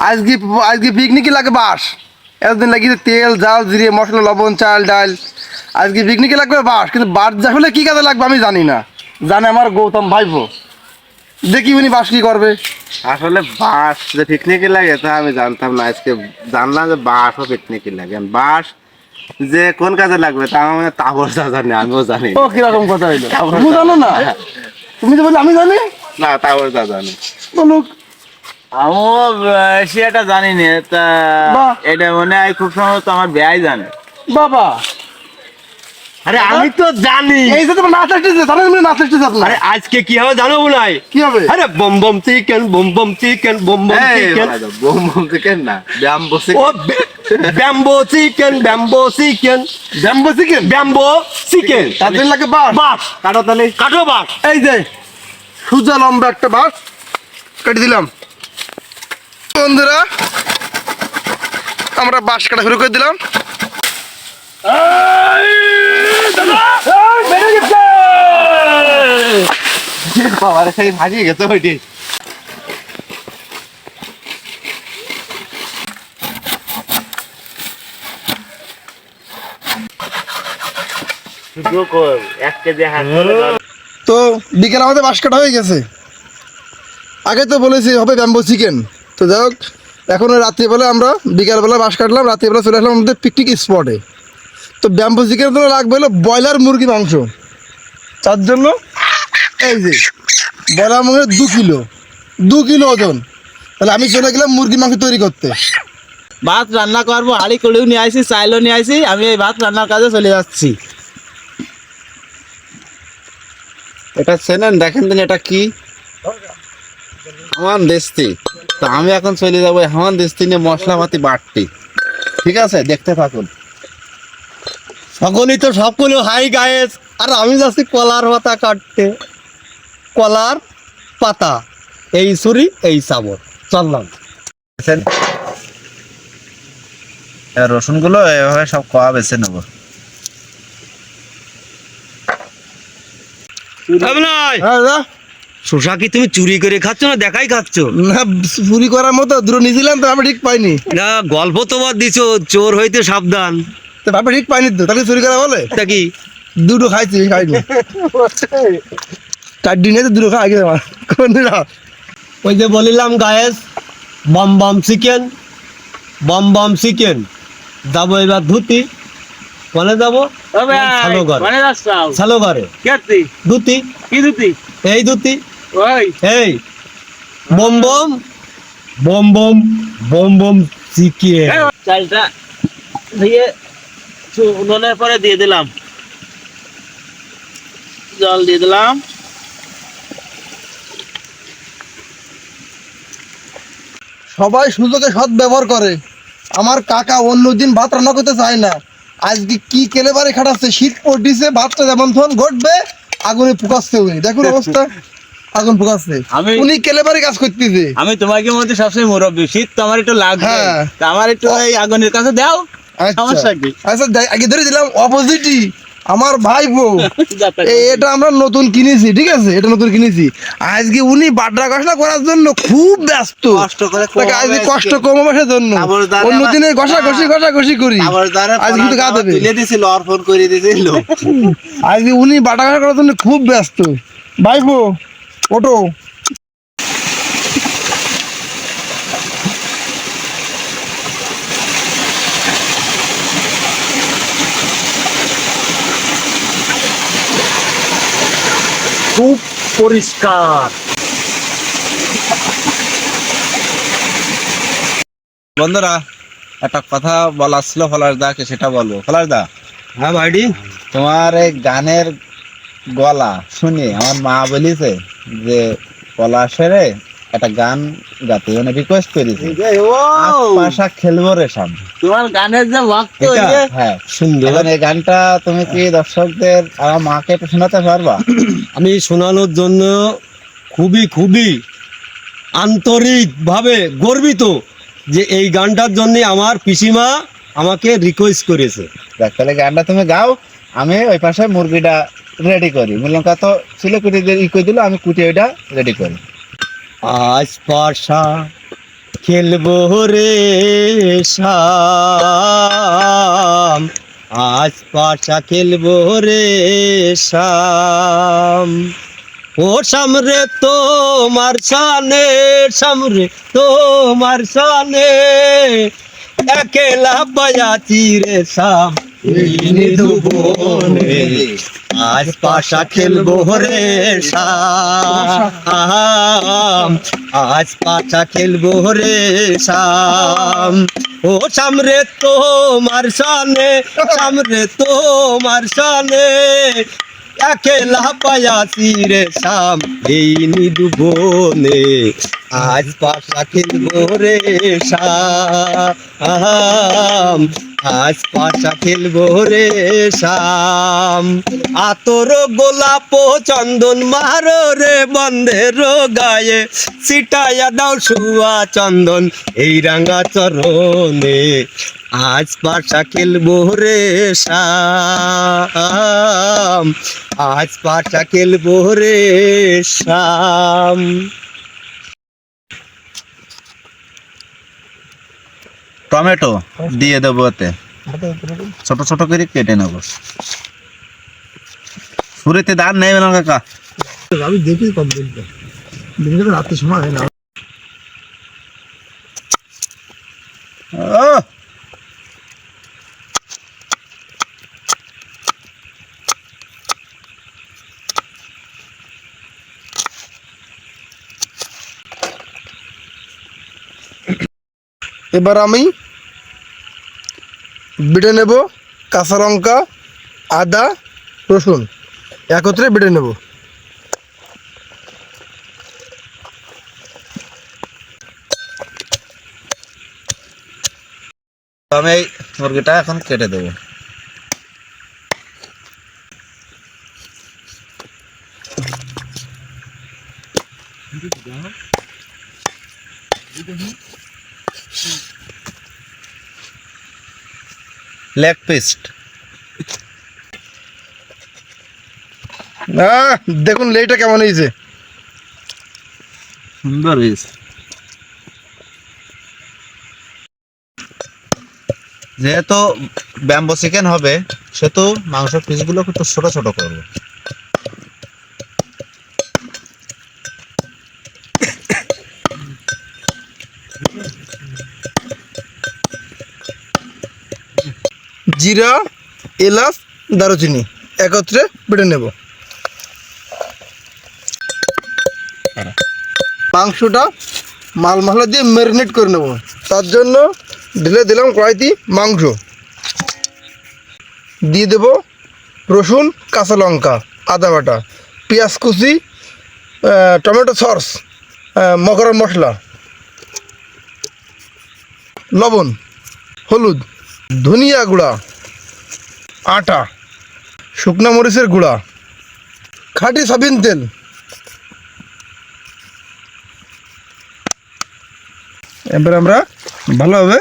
আজকে আজকে পিকনিকে লাগে বাঁশ, এতদিন লাগিয়ে তেল জাল জিরে মশলা লবণ চাল ডাল, আজকে পিকনিকে লাগবে বাঁশ, কিন্তু বাঁশ যা হলে কী কাজে লাগবে আমি জানি না, জানে আমার গৌতম ভাইপো। দেখি উনি বাঁশ কী করবে। আসলে বাঁশ যে পিকনিকে লাগে তা আমি জানতাম না, আজকে জানলাম যে বাঁশও পিকনিকে লাগে। বাঁশ যে কোন কাজে লাগবে তা আমার তাবর জানি, আমিও জানি ও কিরকম কথা হইলো, তুমি জানো না? তুমি তো বললে আমি জানি না, তাবর জানি বলুক। আমিও সেটা জানি না, তা বাহ। এটা মনে হয় খুব সম্ভবত আমার ভাই জানে। বাবা আরে আমি তো জানি। এই যে তোমার নাচ আসতেছে, জানেন তুমি নাচ আসতেছে আপনার? আরে আজকে কি হবে জানো বলাই? কি হবে? আরে বম বম চিকেন, বম বম চিকেন, বম বম চিকেন। বোম বোম চিকেন না, ব্যাম্বো ও bamboo chicken, bamboo chicken, bamboo chicken, bamboo chicken. তার জন্য লাগে বাঁশ। বাস কাটো তাহলে, কাটো বাস। এই যে সোজা লম্বা একটা বাঁশ কেটে দিলাম। বন্ধুরা আমরা বাঁশ কাটা শুরু করে দিলাম। বাবার সেই ভাজিয়ে গেছে ওইটি। এক কেজি হাত তো বিকেল আমাদের বাঁশ কাটা হয়ে গেছে। আগে তো বলেছি হবে ব্যাম্বো চিকেন। তো যাই হোক, এখন ওই রাত্রিবেলা আমরা বিকালবেলা বাঁশ কাটলাম, রাত্রিবেলা চলে আসলাম আমাদের পিকনিক স্পটে। তো ব্যাম্বো চিকেনের জন্য লাগবে হলো ব্রয়লার মুরগি মাংস। তার জন্য এই যে ব্রয়লার মাংস 2 কিলো ওজন। তাহলে আমি চলে গেলাম মুরগি মাংস তৈরি করতে। ভাত রান্না করবো, হাঁড়ি কড়িও নিয়ে আসি, চাইলও নিয়ে আসি, আমি এই ভাত রান্নার কাজে চলে যাচ্ছি। এটা চেনেন, দেখেন দিন এটা কি? হামান দেশতি। তো আমি এখন চলে যাবো হামান দেশতি নিয়ে মশলাপাতি বাড়তি। ঠিক আছে, দেখতে থাকুন। সকলেই তো সকলে হাই গায়েস। আর আমি যাচ্ছি কলার পাতা কাটতে। কলার পাতা, এই ছুরি এই চাবর, চললাম। রসুন গুলো এভাবে সব কোয়া বেছে নেবো। হ্যাঁ যা। শোষা কি তুমি চুরি করে খাচ্ছ না দেখাই খাচ্ছ? না, চুরি করার মতো দূর নিয়েছিলাম তো আমি ঠিক পাইনি। না গল্প তোমার দিছো, চোর হইতে সাবধান। তো ভাবে ঠিক পাইনি তো, তাকে চুরি করা বলে? তা কি দুটো খাইছি, খাইনি 4 দিনে তো দুটো খাই গেছে আমার। কোনদিনা ওই যে বলিলাম গায়েস, বম বম চিকেন, বম বম চিকেন। যাবো এবার ধুতি, কোনে যাবো? ছালো ঘরে, মানে যাচ্ছ ছালো ঘরে। কেতি ধুতি, কি দুটি এই ধুতি, ওই এই বম বম বম বম বম বম চিকেন। চালটা দিয়ে উনুনের পরে দিয়ে দিলাম, জল দিয়ে দিলাম। সবাই সুযোগে সৎ ব্যবহার করে। আমার কাকা অন্যদিন ভাত রান্না করতে চায় না, আজকে কি কেলেবারে খাটাচ্ছে। শীত পড়ছে, ভাতটা যেমন তখন ঘটবে, আগুনে ফুকাচ্ছে উনি। দেখুন অবস্থা, আগুন ফুকাচ্ছে। আমি- উনি কেলেবারে কাজ করতেছে। আমি তোমাকে মধ্যে সবসময় মুরব্বী, শীত তো আমার একটু লাগবে, হ্যাঁ। তা আমার একটু এই আগুনের কাছে দাও। আচ্ছা সমস্যা কি? আচ্ছা, আগে ধরে দিলাম অপোজিটই আমার ভাইপো। যাতা এটা আমরা নতুন কিনেছি, ঠিক আছে, এটা নতুন কিনেছি। আজকে উনি বাড্ডা ঘষা করার জন্য খুব ব্যস্ত। কষ্ট করে তাকে আজকে কমাবে কষ্ট আজকে। কমাবার জন্য তাবরদারে অন্যদিনে ঘষাঘষি করি, আজকে কিন্তু গা দেবে। তুলে দিছিল, অর্পণ করে দিছিল। আজকে উনি বাটা ঘষা করার জন্য খুব ব্যস্ত। ভাইপো ওটো। খুব পরিষ্কার। বন্ধুরা, একটা কথা বলার ছিল ফলাশদাকে, সেটা বলবো। ফলাশদা, হ্যাঁ ভাইডি, তোমার এই গানের গলা শুনে আমার মা বলিছে যে পলাশেরে একটা গান গাতে, মানে রিকোয়েস্ট করেছে, পাশা খেলবো রে সামনে। তোমার গানের যে ভক্ত, এটা? ওই যে হ্যাঁ, সুন্দর। এখন এই গানটা তুমি কি দর্শকদের, আমার মাকে একটু শোনাতে পারবা? আমি শোনানোর জন্য খুবই খুবই আন্তরিকভাবে গর্বিত যে এই গানটার জন্য আমার পিসিমা আমাকে রিকোয়েস্ট করেছে। দেখ, তাহলে গানটা তুমি গাও, আমি ওই পাশে মুরগিটা রেডি করি। মুরলঙ্কা তো ছিল কুটি ই করে দিল, আমি কুটি ওইটা রেডি করি। আজ পাশা খেলবো রে শাম, আজ পাশা খেলবো রে শাম। ও সামরে তোমার সানে, সামরে তোমার সানে, একেলা পায়াছি রে শাম এই নিধুবনে। আজ পাশা খেলবো রে শাম, আজ পাশা খেলবো রে শাম। ও সামরে তোমার সানে, সামরে তোমার সানে, একেলা পায়াছি রে শাম এই নিধুবনে। আজ পাশা খেলবো রে শাম, আজ পাশা খেলবো রে শাম। আতর গোলাপ চন্দন মারো রে বন্ধের গায়ে, ছিটাইয়া দাও শুয়া চন্দন এই রাঙা চরণে। আজ পাশা খেলবো রে শাম, আজ পাশা খেলবো রে শাম। টমেটো দিয়ে দেবো এতে, ছোট ছোট করে কেটে নেবো। শুরুতে দাঁত নেই না কাকা? আমি দেখি কমপ্লিট রাতে সময় হয় না। ও এবার আমি বেটে নেব কাঁচা লঙ্কা, আদা, রসুন একত্রে বেটে নেব। আমি এই মুরগিটা এখন কেটে দেবো। লেগ পিস দেখুন লেইটা কেমন হয়েছে, সুন্দর হয়েছে। যেহেতু ব্যাম্বো চিকেন হবে সেহেতু মাংসের পিসগুলো একটু ছোট ছোট করবো। জিরা, এলাচ, দারুচিনি একত্রে বেটে নেব। মাংসটা মাল মশলা দিয়ে ম্যারিনেট করে নেব। তার জন্য ঢেলে দিলাম কড়াইতে মাংস, দিয়ে দেব রসুন, কাঁচা লঙ্কা, আদা বাটা, পেঁয়াজ কুচি, টমেটো সস, মকরম মশলা, লবণ, হলুদ, ধনিয়া গুঁড়া, আটা, শুকনো মরিচের গুঁড়া, খাঁটি সয়াবিন তেল। এবার আমরা ভালোভাবে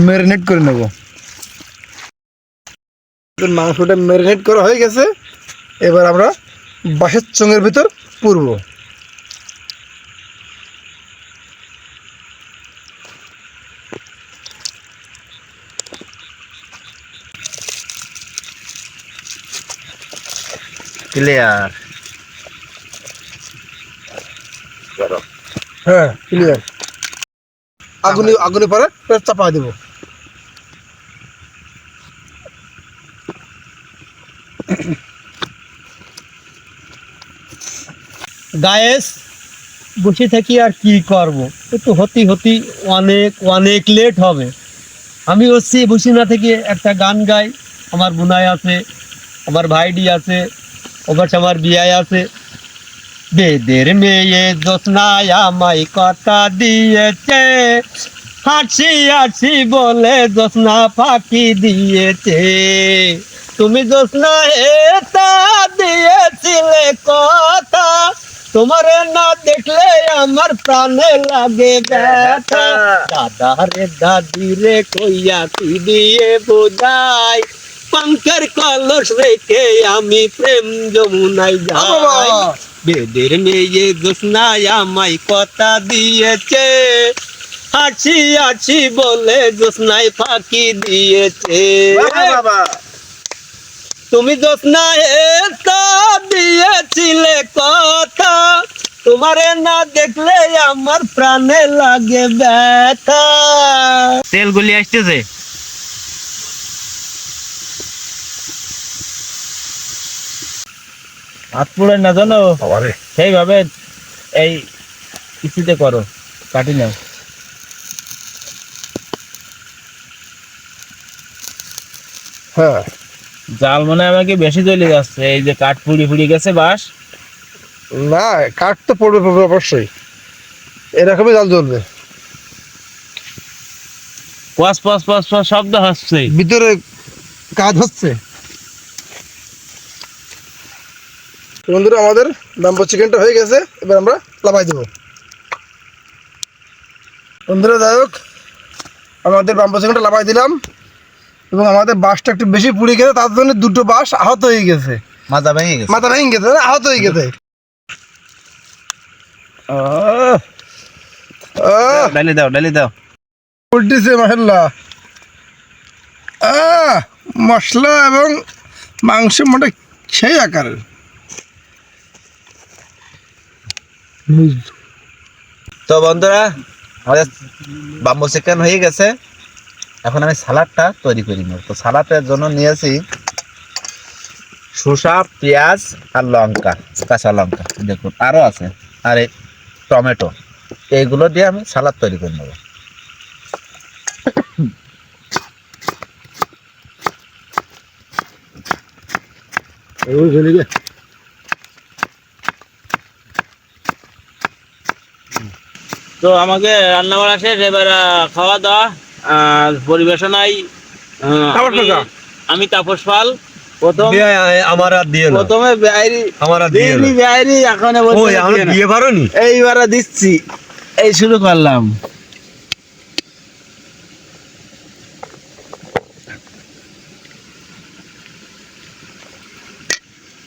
ম্যারিনেট করে নেব। মাংসটা ম্যারিনেট করা হয়ে গেছে, এবার আমরা বাঁশের চোঙের ভিতর পুরব। ক্লিয়ার। হ্যাঁ ক্লিয়ার। আগুনে পরে চাপা দেব। গায়েস বসে থাকি আর কি করব, একটু হতি হতি অনেক অনেক লেট হবে। আমি হচ্ছি বসে না থেকে একটা গান গাই। আমার বোনাই আছে, আমার ভাইডি আছে, ওবার আমার বিয়াই আছে। বেদের মেয়ে জোৎস্নায় আমায় কথা দিয়েছে, হাসি হাসি বলে জোৎস্না ফাঁকি দিয়েছে। তুমি জোৎস্না এটা দিয়েছিলে কথা, তোমার না দেখলে আমার প্রাণে লাগে ব্যথা। দাদা রে দাদি রে কইয়া কি দিয়ে বোঝাই, পঙ্কের কলস রেখে আমি প্রেম যমুনায় যাই। বেদের মেয়ে জোৎস্নায় আমায় কথা দিয়েছে, হাসি আছি বলে জোৎস্নায় ফাঁকি দিয়েছে। তুমি জোৎস্নায় তো দিয়েছিলে কথা, তোমারে না দেখলে আমার প্রাণে লাগে ব্যথা। তেল গুলি আসতেছে। হাত পুড়ে না জানো, সেইভাবে এই কিছুতে করো, কাটি নাও। হ্যাঁ, জাল মনে হয় আমাকে বেশি জ্বলে যাচ্ছে, এই যে কাঠ পুড়ি পুড়ি গেছে বাস। না কাঠ তো পড়বে পড়বে অবশ্যই, এরকমই জাল জ্বলবে। পস পস পস পস শব্দ হচ্ছে। ভিতরে কাজ হচ্ছে। বন্ধুরা আমাদের ব্যাম্বো চিকেনটা হয়ে গেছে, এবার আমরা লাফাই দেবো। বন্ধুরা যাই হোক, আমাদের ব্যাম্বো চিকেনটা লাফাই দিলাম এবং আমাদের বাঁশটা একটু বেশি পুড়ে গেছে, তার জন্য দুটো বাঁশ আহত হয়ে গেছে, মাথা ভেঙে গেছে। মাথা ভেঙে গেছে, আহত হয়ে গেছে। ডালি দাও ডালি দাও। উল্টিছে মাসাল্লাহ। মশলা এবং মাংস মোটা সেই আকারের। তো বন্ধুরা আমাদের বাম্বু চিকেন হয়ে গেছে, এখন আমি সালাডটা তৈরি করি নেব। তো সালাডের জন্য নিয়েছি শসা, পেঁয়াজ আর লঙ্কা, কাঁচা লঙ্কা দেখুন, আরও আছে, আর এই টমেটো, এইগুলো দিয়ে আমি সালাদ তৈরি করে নেব। তো আমাকে রান্না বাড়া শেষ, এবার খাওয়া দাওয়া আর পরিবেশনায় আমি তাপস পাল। প্রথম আমার আর দিয়ে না, প্রথমে বেআইরি আমার আর দিয়ে না। বেআইরি এখন ওই আমরা দিয়ে পারোনি। এইবারে দিচ্ছি, এই শুরু করলাম।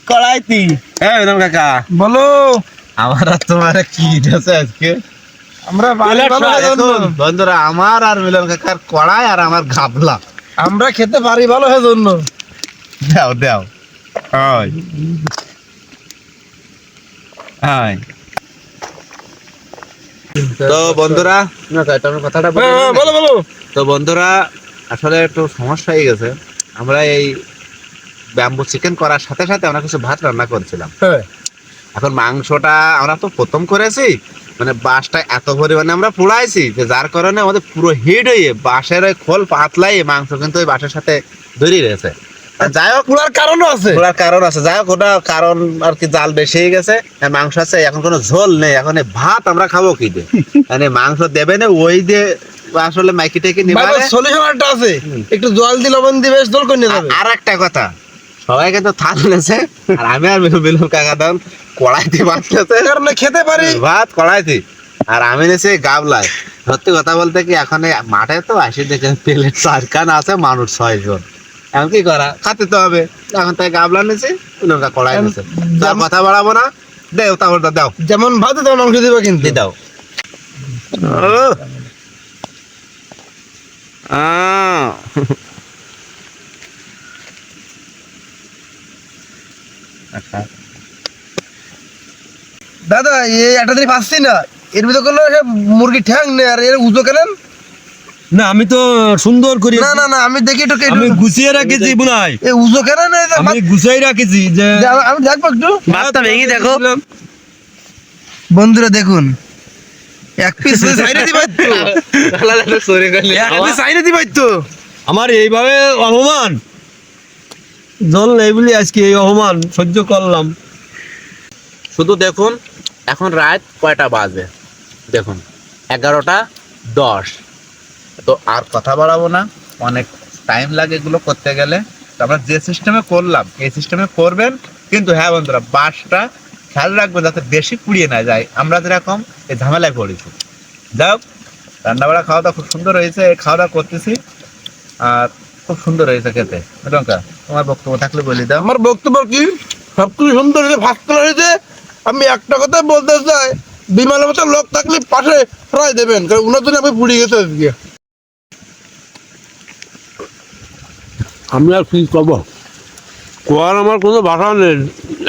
কড়াইতি। হ্যাঁ ম্যাডাম কাকা, বলো। আমার আর তোমার কি আছে আজকে? আমরা বন্ধুরা আমার আর মিলন কাকার কড়াই আর আমার গাবলা, আমরা খেতে পারি ভালো হয়ে জন্য। দাও দাও। হয় হয়। তো বন্ধুরা কথাটা বলো বলো। তো বন্ধুরা আসলে একটু সমস্যা হয়ে গেছে, আমরা এই ব্যাম্বু চিকেন করার সাথে সাথে আমরা কিছু ভাত রান্না করছিলাম। হ্যাঁ, এখন মাংসটা আমরা তো প্রথম করেছি, মানে বাঁশটা এত পরিমাণে আমরা পোড়াইছি যে যার কারণে আমাদের পুরো হিট হয়ে বাঁশের ওই খোল পাতলাই মাংস কিন্তু ওই বাঁশের সাথে ধরে রয়েছে। আর যাই হোক পুরার কারণও আছে, পোড়ার কারণ আছে, যাই হোক ওটা কারণ আর কি, জাল বেশি হয়ে গেছে, আর মাংস আছে, এখন কোনো ঝোল নেই, এখন এই ভাত আমরা খাবো কি দিয়ে? মানে মাংস দেবে না, ওই দিয়ে আসলে মাইকি টেকে নিবে। সলিউশন একটা আছে, একটু জল দিয়ে লবণ দিয়ে বেশ জল করে নিয়ে যাবে। আর একটা কথা, সবাই কিন্তু থাল নেছে, আর আমি আর মিলন কাকা দাম কড়াইতে ভাত খেতে, কারণ খেতে পারি ভাত কড়াইতে, আর আমি নেছি গাবলায়। সত্যি কথা বলতে কি, এখন এই মাঠে তো আসি দেখে প্লেট 4 খান আছে, মানুষ 6 জন, এখন কি করা, খাতে তো হবে। এখন তাই গাবলা নেছি, মিলন কাকা কড়াই নেছে। তার কথা বাড়াবো না, দেও তারপর দাও, যেমন ভাত তেমন মাংস দিবা কিন্তু। দিয়ে দাও। আচ্ছা দাদা এই একটা দিন পাচ্ছি না, এর ভিতরে কোনো মুরগি ঠ্যাং নেই, আর এর উজো কেনেন না, আমি তো সুন্দর করে, না না না, আমি দেখি একটু আমি গুছিয়ে রাখেছি বুনাই, এই উজো কেনেন, আমি গুছিয়ে রাখেছি যে আমি দেখবো একটু। ভাতটা ভেঙে দেখো বন্ধুরা দেখুন, এক পিস সাইডে দিবাই তো, এক পিস সাইডে দিবাই তো। আমার এইভাবে অপমান জল নেই বলে আজকে এই অপমান সহ্য করলাম। শুধু দেখুন এখন রাত কয়টা বাজে, দেখুন 11:10। তো আর কথা বাড়াবো না, অনেক টাইম লাগে এগুলো করতে গেলে। তো আমরা যে সিস্টেমে করলাম এই সিস্টেমে করবেন, কিন্তু হ্যাঁ বন্ধুরা বাঁশটা খেয়াল রাখবেন যাতে বেশি পুড়িয়ে না যায়, আমরা যেরকম এই ঝামেলায় পড়েছি। যাই হোক, রান্নাবাড়া খাওয়া দাওয়া খুব সুন্দর হয়েছে, খাওয়া দাওয়া করতেছি আর খুব সুন্দর হয়েছে খেতে। রঙ্কা, তোমার বক্তব্য থাকলে বলি দাও। আমার বক্তব্য কি, সবকিছু সুন্দর হয়েছে, ফার্স্ট ক্লাস হয়েছে। আমি একটা কথা বলতে চাই, বিমানের মতো লোক থাকলে পাশে ফ্রাই দেবেন, কারণ উনার জন্য আমি পুড়ে গেছে আজকে। আমি আর কি করবো, কোয়ার আমার কোনো ভাষা নেই।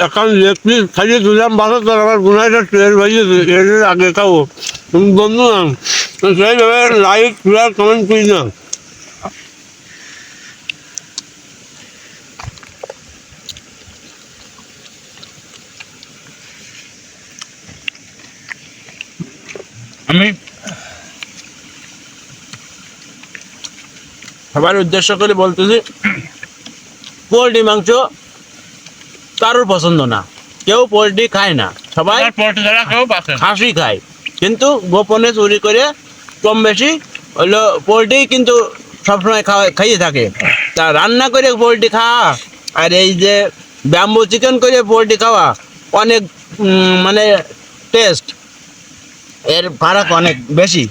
এখন লেগ পিস খাইয়ে দিলাম বাসা, তার আমার গুনাইটা ট্রেন ভাইয়েছে, এর আগে খাবো। তুমি বন্ধু না সেইভাবে লাইক শেয়ার কমেন্ট করি না। আমি সবার উদ্দেশ্য করে বলতেছি, পোলট্রি মাংস কারোর পছন্দ না, কেউ পোলট্রি খায় না, সবাই খাসি খায়, কিন্তু গোপনে চুরি করে কম বেশি হলো পোলট্রি কিন্তু সবসময় খাইয়ে থাকে। তা রান্না করে পোলট্রি খাওয়া আর এই যে ব্যাম্বু চিকেন করে পোলট্রি খাওয়া অনেক মানে টেস্ট এর ফারাক অনেক বেশি।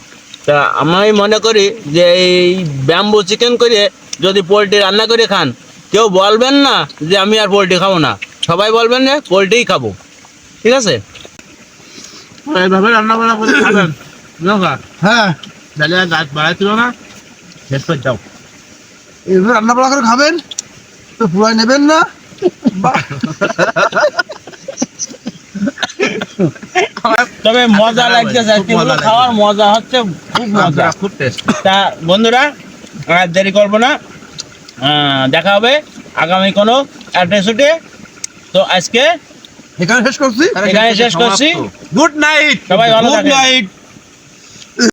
তা আমি মনে করি যে এই ব্যাম্বু চিকেন করে যদি পোলট্রি রান্না করে খান, কেউ বলবেন না যে আমি আর পোলট্রি খাবো না, সবাই বলবেন যে পোলট্রিই খাবো। ঠিক আছে, এইভাবে রান্না বান্না করে খাবেন। হ্যাঁ, তাহলে আর গাছ বাড়াচ্ছিল না, শেষ করে যাও। এইভাবে রান্না বান্না করে খাবেন তো পুরাই নেবেন না। তবে মজা লাগছে, খাওয়ার মজা হচ্ছে, খুব মজা, খুব টেস্ট। তা বন্ধুরা আর দেরি করবো না, দেখা হবে আগামী কোনো এপিসোডে। তো আজকে এখানে শেষ করছি। এখানে শেষ করছি। গুড নাইট, সবাই ভালো গুড থাকেন। নাইট।